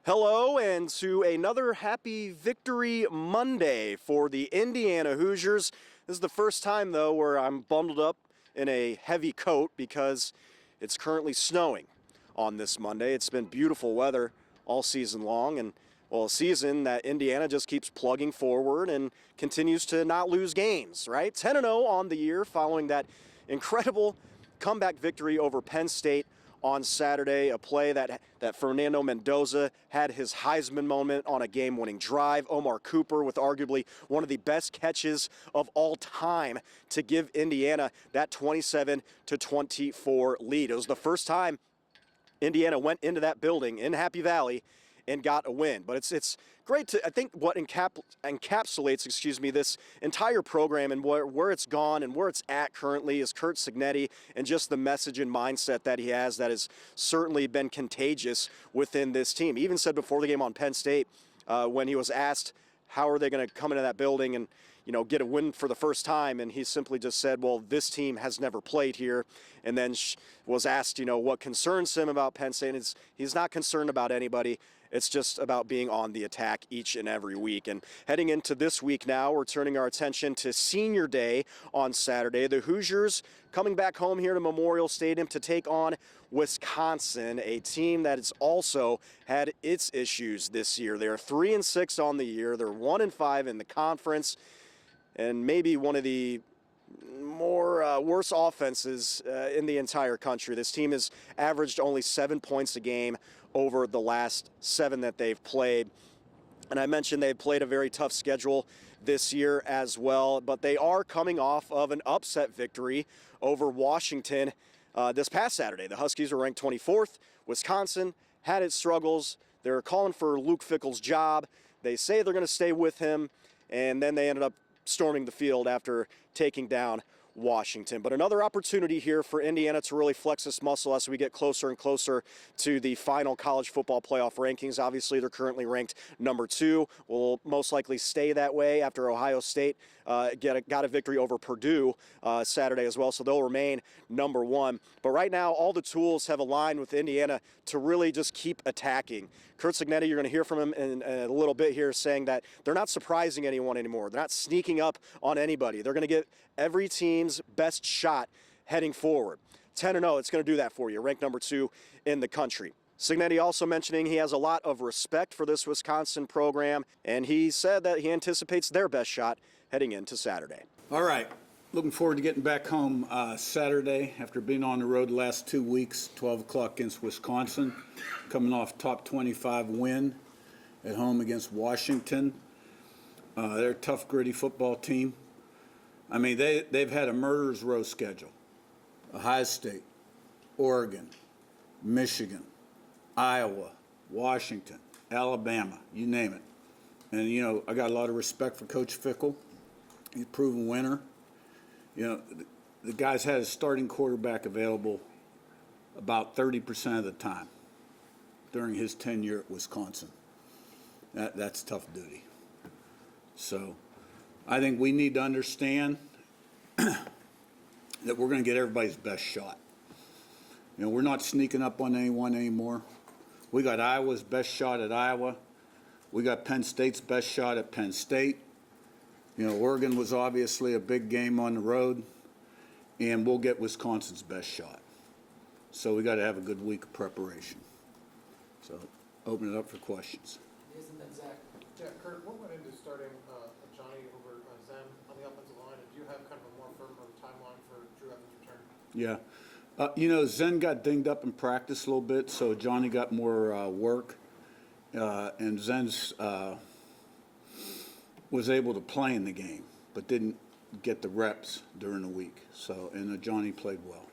Hello, and to another happy Victory Monday for the Indiana Hoosiers. This is the first time, though, where I'm bundled up in a heavy coat because it's currently snowing on this Monday. It's been beautiful weather all season long, and, well, a season that Indiana just keeps plugging forward and continues to not lose games, right? 10-0 on the year following that incredible comeback victory over Penn State on Saturday, a play that Fernando Mendoza had his Heisman moment on a game-winning drive. Omar Cooper with arguably one of the best catches of all time to give Indiana that 27-24 lead. It was the first time Indiana went into that building in Happy Valley and got a win. But it's great to, I think what encapsulates, this entire program and where it's gone and where it's at currently is Curt Cignetti and just the message and mindset that he has that has certainly been contagious within this team. He even said before the game on Penn State when he was asked how are they going to come into that building and get a win for the first time, and he simply just said, well, this team has never played here, and then was asked, what concerns him about Penn State, and he's not concerned about anybody. It's just about being on the attack each and every week. And heading into this week now, we're turning our attention to Senior Day on Saturday. The Hoosiers coming back home here to Memorial Stadium to take on Wisconsin, a team that has also had its issues this year. They are 3-6 on the year. They're 1-5 in the conference, and maybe one of the more worse offenses in the entire country. This team has averaged only 7 points a game over the last 7 that they've played. And I mentioned they've played a very tough schedule this year as well, but they are coming off of an upset victory over Washington this past Saturday. The Huskies were ranked 24th. Wisconsin had its struggles. They're calling for Luke Fickell's job. They say they're going to stay with him, and then they ended up storming the field after taking down Washington. But another opportunity here for Indiana to really flex this muscle as we get closer and closer to the final college football playoff rankings. Obviously, they're currently ranked number 2. Will most likely stay that way after Ohio State got a victory over Purdue Saturday as well, so they'll remain number 1. But right now, all the tools have aligned with Indiana to really just keep attacking. Curt Cignetti, you're going to hear from him in a little bit here, saying that they're not surprising anyone anymore. They're not sneaking up on anybody. They're going to get every team's best shot heading forward. 10-0, it's going to do that for you. Ranked number 2 in the country. Cignetti also mentioning he has a lot of respect for this Wisconsin program, and he said that he anticipates their best shot heading into Saturday. All right. Looking forward to getting back home Saturday after being on the road the last 2 weeks, 12 o'clock against Wisconsin, coming off top 25 win at home against Washington. They're a tough, gritty football team. I mean, they've had a murderer's row schedule. Ohio State, Oregon, Michigan, Iowa, Washington, Alabama, you name it. And, I got a lot of respect for Coach Fickell. He's a proven winner. The guy's had his starting quarterback available about 30% of the time during his tenure at Wisconsin. That's tough duty. So I think we need to understand that we're going to get everybody's best shot. We're not sneaking up on anyone anymore. We got Iowa's best shot at Iowa. We got Penn State's best shot at Penn State. Oregon was obviously a big game on the road, and we'll get Wisconsin's best shot. So we got to have a good week of preparation. So open it up for questions. Isn't that Zach? Yeah, Curt, what went into starting Johnny over Zen on the offensive line, and do you have kind of a more firm timeline for Drew Evans' return? Yeah. Zen got dinged up in practice a little bit, so Johnny got more work, and Zen's was able to play in the game, but didn't get the reps during the week. And Johnny played well.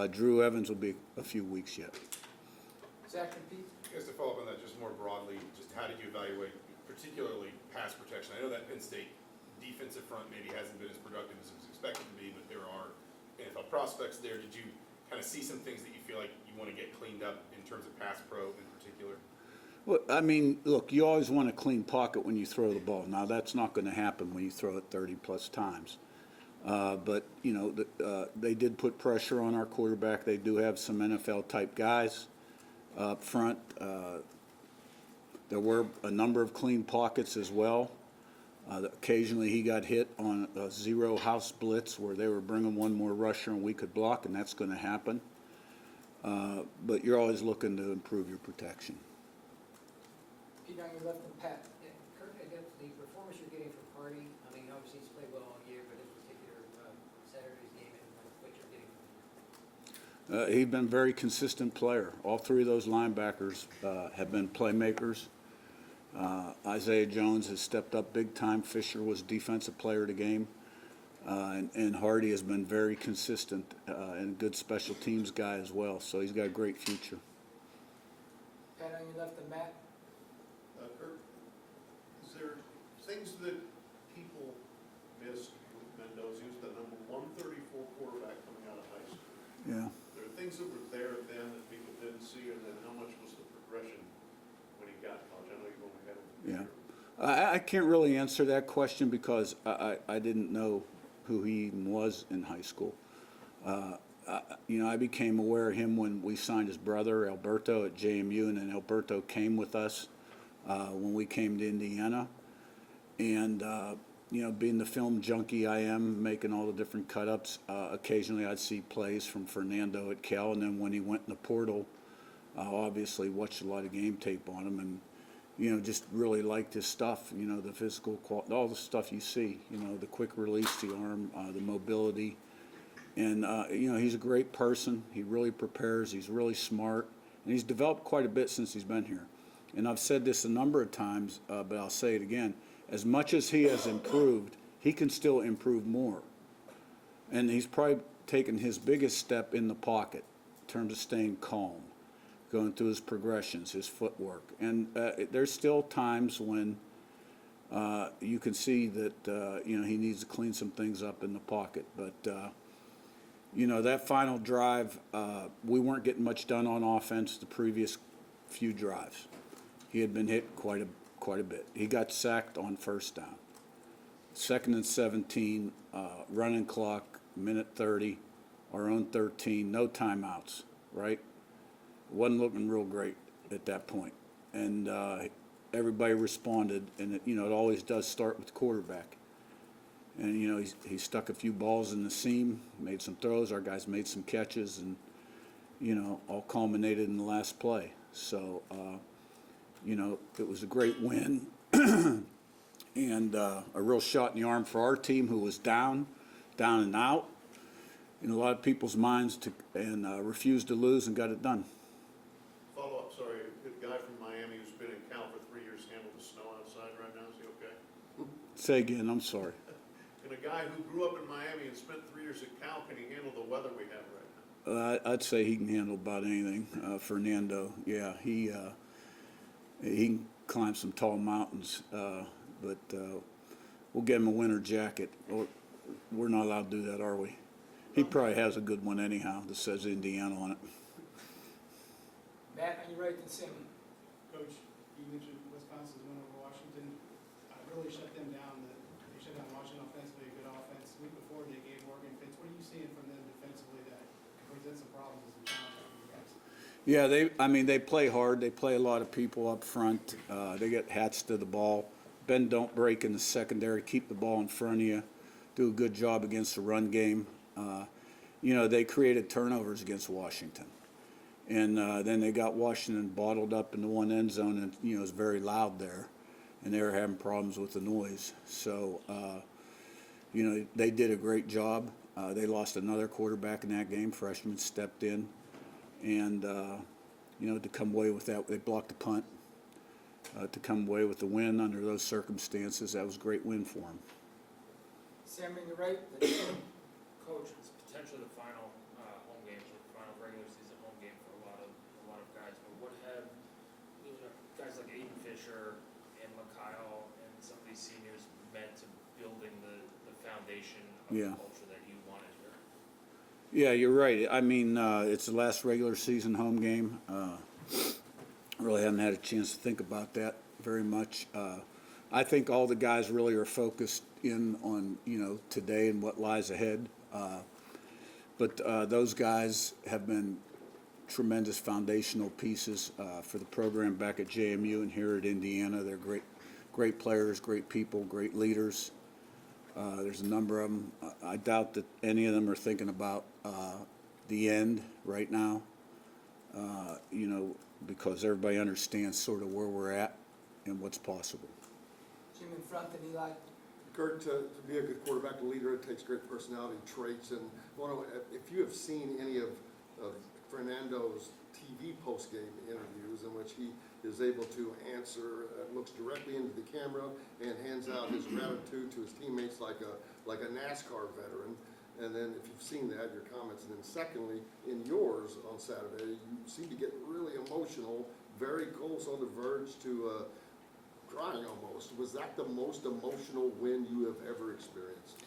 Drew Evans will be a few weeks yet. Zach and Pete? Just to follow up on that, just more broadly, just how did you evaluate, particularly pass protection? I know that Penn State defensive front maybe hasn't been as productive as it was expected to be, but there are NFL prospects there. Did you kind of see some things that you feel like you want to get cleaned up in terms of pass pro in particular? Well, I mean, look, you always want a clean pocket when you throw the ball. Now, that's not going to happen when you throw it 30-plus times. But they did put pressure on our quarterback. They do have some NFL-type guys up front. There were a number of clean pockets as well. Occasionally he got hit on a zero house blitz where they were bringing one more rusher and we could block, and that's going to happen. But you're always looking to improve your protection. Pete, on your left and Pat, Kurt, I guess the performance you're getting from Hardy, I mean, obviously he's played well all year, but in particular, Saturday's game and what you're getting from him. He's been a very consistent player. All three of those linebackers have been playmakers. Isaiah Jones has stepped up big time. Fisher was defensive player of the game. And Hardy has been very consistent and a good special teams guy as well. So he's got a great future. Pat, on your left and Matt, Kurt, is there things that people missed with Mendoza? He was the number 134 quarterback coming out of high school. Yeah. There are things that were there then that people didn't see, and then how much was the progression when he got to college? I know you've only had him. Yeah. I can't really answer that question because I didn't know who he even was in high school. I became aware of him when we signed his brother, Alberto, at JMU, and then Alberto came with us when we came to Indiana. And, being the film junkie I am, making all the different cut-ups, occasionally I'd see plays from Fernando at Cal, and then when he went in the portal, obviously watched a lot of game tape on him and, just really liked his stuff, the physical quality, all the stuff you see, the quick release, the arm, the mobility. And, he's a great person. He really prepares. He's really smart. And he's developed quite a bit since he's been here. And I've said this a number of times, but I'll say it again. As much as he has improved, he can still improve more. And he's probably taken his biggest step in the pocket in terms of staying calm, going through his progressions, his footwork. And there's still times when you can see that, he needs to clean some things up in the pocket. But, that final drive, we weren't getting much done on offense the previous few drives. He had been hit quite a bit. He got sacked on first down. 2nd and 17, running clock, minute 30, our own 13, no timeouts, right? Wasn't looking real great at that point. And everybody responded, and it always does start with the quarterback. And, he stuck a few balls in the seam, made some throws, our guys made some catches, and, all culminated in the last play. So, it was a great win and a real shot in the arm for our team who was down and out in a lot of people's minds and refused to lose and got it done. Follow-up, sorry. A guy from Miami who's been in Cal for 3 years handle the snow outside right now. Is he okay? Say again, I'm sorry. Can a guy who grew up in Miami and spent 3 years at Cal, can he handle the weather we have right now? I'd say he can handle about anything. Fernando, yeah, he can climb some tall mountains, but we'll get him a winter jacket. We're not allowed to do that, are we? He probably has a good one anyhow that says Indiana on it. Matt, on your right and Sammy. Coach, you mentioned Wisconsin's win over Washington. Really shut them down. They shut down Washington offensively, a good offense. The week before, they gave Oregon fits. What are you seeing from them defensively that presents some problems and challenges for you guys? Yeah, they play hard. They play a lot of people up front. They get hats to the ball. Bend, don't break in the secondary. Keep the ball in front of you. Do a good job against the run game. They created turnovers against Washington. And then they got Washington bottled up in the one end zone, and, it was very loud there. And they were having problems with the noise. So, they did a great job. They lost another quarterback in that game. Freshman stepped in. And, to come away with that, they blocked the punt. To come away with the win under those circumstances, that was a great win for them. Sammy, on your right, Coach, it's potentially the final home game, or the final regular season home game for a lot of guys. But what have guys like Aiden Fisher and Mikhail and some of these seniors meant to building the foundation of the culture that you wanted here? Yeah, you're right. I mean, it's the last regular season home game. Really haven't had a chance to think about that very much. I think all the guys really are focused in on, today and what lies ahead. But those guys have been tremendous foundational pieces for the program back at JMU and here at Indiana. They're great players, great people, great leaders. There's a number of them. I doubt that any of them are thinking about the end right now, because everybody understands sort of where we're at and what's possible. Jim in front and Eli. Kurt, to be a good quarterback leader, it takes great personality traits. And if you have seen any of Fernando's TV postgame interviews in which he is able to answer, looks directly into the camera and hands out his gratitude to his teammates like a NASCAR veteran. And then if you've seen that, your comments. And then secondly, in yours on Saturday, you seem to get really emotional, very close on the verge to crying almost. Was that the most emotional win you have ever experienced?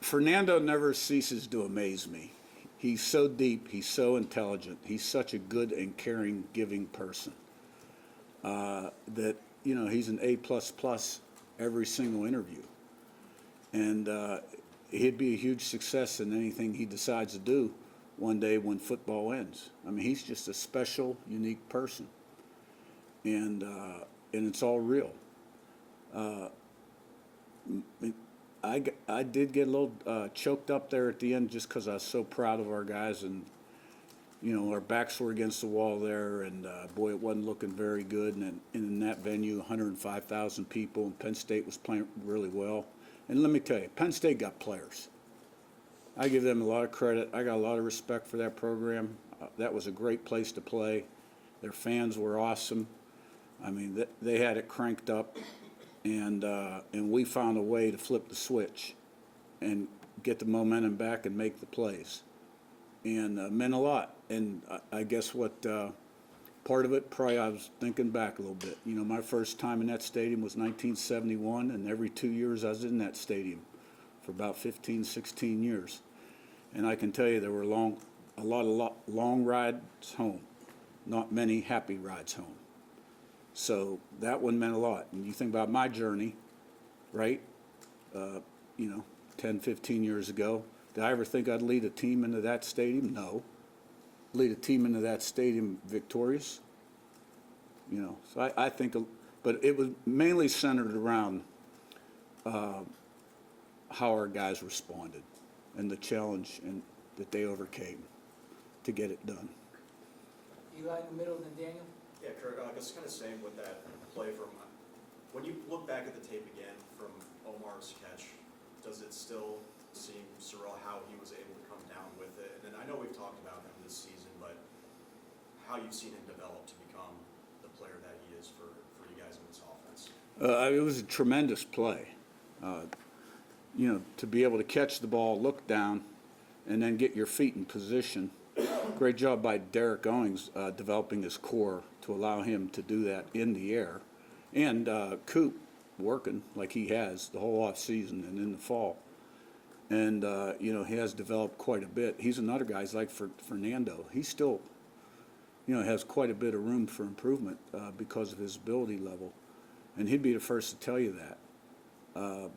Fernando never ceases to amaze me. He's so deep, he's so intelligent, he's such a good and caring, giving person that, he's an A++ every single interview. And he'd be a huge success in anything he decides to do one day when football ends. I mean, he's just a special, unique person. And it's all real. I did get a little choked up there at the end just because I was so proud of our guys, and our backs were against the wall there, and boy, it wasn't looking very good. And in that venue, 105,000 people, and Penn State was playing really well. And let me tell you, Penn State got players. I give them a lot of credit. I got a lot of respect for that program. That was a great place to play. Their fans were awesome. I mean, they had it cranked up, and we found a way to flip the switch and get the momentum back and make the plays. And meant a lot. And I guess what part of it, probably I was thinking back a little bit. My first time in that stadium was 1971, and every 2 years I was in that stadium for about 15, 16 years. And I can tell you there were a lot of long rides home, not many happy rides home. So that one meant a lot. And you think about my journey, right? 10, 15 years ago. Did I ever think I'd lead a team into that stadium? No. Lead a team into that stadium victorious? So I think, but it was mainly centered around how our guys responded and the challenge that they overcame to get it done. Eli in the middle, then Daniel. Yeah, Kurt, I guess kind of same with that play from, when you look back at the tape again from Omar's catch, does it still seem surreal how he was able to come down with it? And then I know we've talked about him this season, but how you've seen him develop to become the player that he is for you guys in this offense? It was a tremendous play. To be able to catch the ball, look down, and then get your feet in position. Great job by Derek Owings developing his core to allow him to do that in the air. And Coop working like he has the whole off season and in the fall. And, he has developed quite a bit. He's another guy, he's like Fernando. He still, has quite a bit of room for improvement because of his ability level. And he'd be the first to tell you that.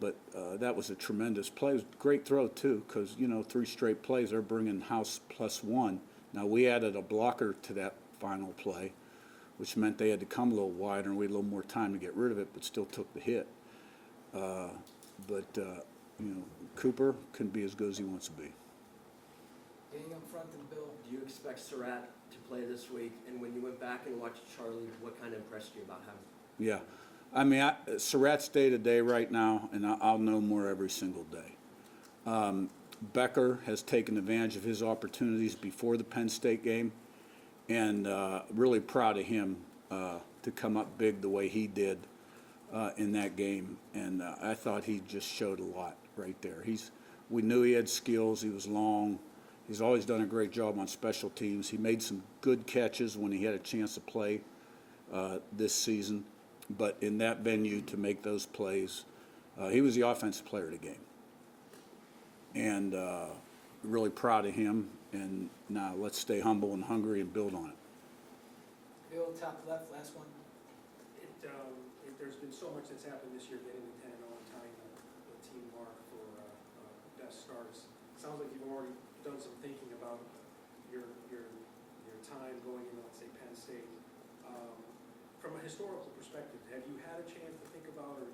But that was a tremendous play. It was a great throw, too, because, 3 straight plays, they're bringing house +1. Now, we added a blocker to that final play, which meant they had to come a little wider, and we had a little more time to get rid of it, but still took the hit. Cooper can be as good as he wants to be. Daniel in front and Bill. Do you expect Surratt to play this week? And when you went back and watched Charlie, what kind of impressed you about him? Yeah. I mean, Surratt's day-to-day right now, and I'll know more every single day. Becker has taken advantage of his opportunities before the Penn State game, and really proud of him to come up big the way he did in that game. And I thought he just showed a lot right there. We knew he had skills. He was long. He's always done a great job on special teams. He made some good catches when he had a chance to play this season. But in that venue, to make those plays, he was the offensive player of the game. And really proud of him. And now let's stay humble and hungry and build on it. Bill, top left, last one. There's been so much that's happened this year, getting to 10-0 and tying the team mark for best starts. Sounds like you've already done some thinking about your time going into, let's say, Penn State. From a historical perspective, have you had a chance to think about, or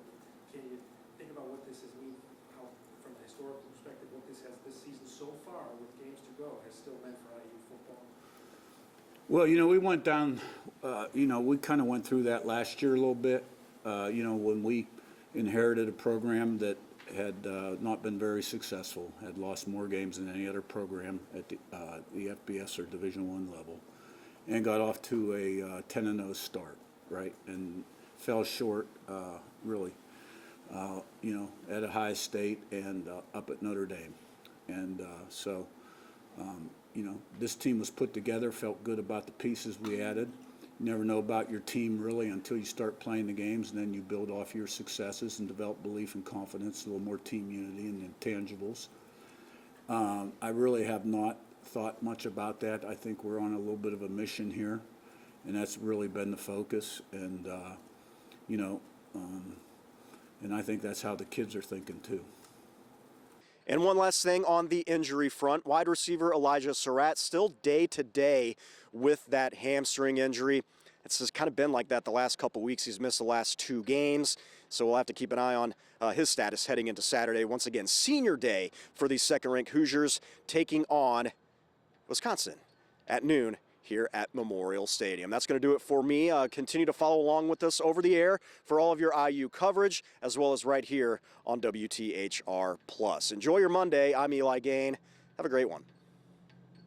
can you think about what this has mean, how, from a historical perspective, what this season so far, with games to go, has still meant for IU football? Well, we went down, we kind of went through that last year a little bit, when we inherited a program that had not been very successful, had lost more games than any other program at the FBS or Division I level, and got off to a 10-0 start, right, and fell short, really, at Ohio State and up at Notre Dame. And this team was put together, felt good about the pieces we added. You never know about your team really until you start playing the games, and then you build off your successes and develop belief and confidence, a little more team unity and intangibles. I really have not thought much about that. I think we're on a little bit of a mission here, and that's really been the focus. And, and I think that's how the kids are thinking too. And one last thing on the injury front, wide receiver Elijah Surratt still day-to-day with that hamstring injury. It's just kind of been like that the last couple weeks. He's missed the last 2 games, so we'll have to keep an eye on his status heading into Saturday. Once again, senior day for the second-ranked Hoosiers taking on Wisconsin at noon here at Memorial Stadium. That's going to do it for me. Continue to follow along with us over the air for all of your IU coverage, as well as right here on WTHR+. Enjoy your Monday. I'm Eli Gain. Have a great one.